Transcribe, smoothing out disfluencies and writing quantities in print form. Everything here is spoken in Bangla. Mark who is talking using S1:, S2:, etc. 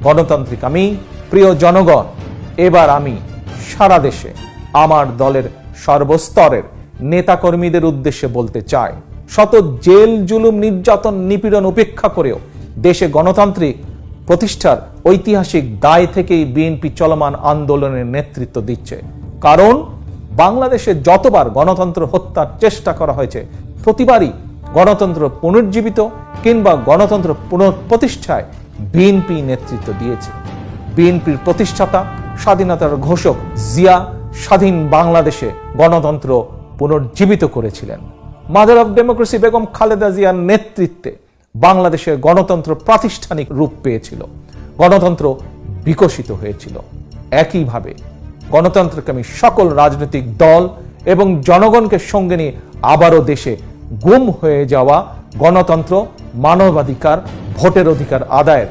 S1: গণতান্ত্রিক আমি, প্রিয় জনগণ, এবার আমি সারা দেশে আমার দলের সর্বস্তরের নেতাকর্মীদের উদ্দেশ্যে বলতে চাই, শত জেল জুলুম নির্যাতন নিপীড়ন উপেক্ষা করেও দেশে গণতান্ত্রিক প্রতিষ্ঠার ঐতিহাসিক দায় থেকেই বিএনপি চলমান আন্দোলনের নেতৃত্ব দিচ্ছে। কারণ বাংলাদেশে যতবার গণতন্ত্র হত্যার চেষ্টা করা হয়েছে, প্রতিবারই গণতন্ত্র পুনর্জীবিত কিংবা গণতন্ত্র পুনঃপ্রতিষ্ঠায় বিএনপি নেতৃত্ব দিয়েছে। বিএনপির প্রতিষ্ঠাতা, স্বাধীনতার ঘোষক জিয়া স্বাধীন বাংলাদেশে গণতন্ত্র পুনর্জীবিত করেছিলেন। Mother of democracy Begum Khaleda জিয়ার নেতৃত্বে বাংলাদেশে গণতন্ত্র প্রাতিষ্ঠানিক রূপ পেয়েছিল, গণতন্ত্র বিকশিত হয়েছিল। একইভাবে গণতন্ত্রকামী সকল রাজনৈতিক দল এবং জনগণকে সঙ্গে নিয়ে আবারও দেশে গুম হয়ে যাওয়া গণতন্ত্র, মানবাধিকার, ভোটের অধিকার আদায়ের